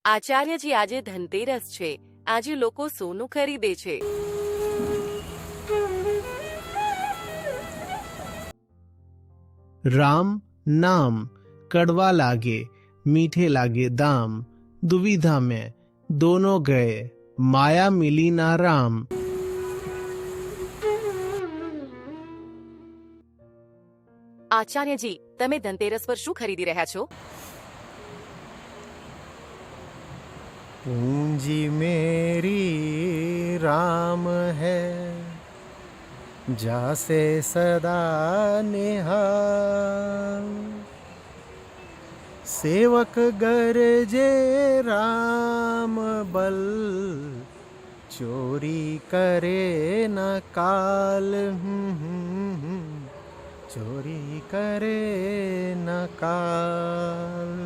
આચાર્યજી, આજે ધનતેરસ છે. આજે લોકો સોનું ખરીદે છે. राम नाम कड़वा लागे मीठे लागे दाम, दुविधा में दोनों गए माया मिली ना राम। આચાર્યજી, તમે ધનતેરસ પર શું ખરીદી રહ્યા છો? पूंजी मेरी राम है, जासे सदा निहाल। सेवक गरजे राम बल, चोरी करे न काल। चोरी करे न काल।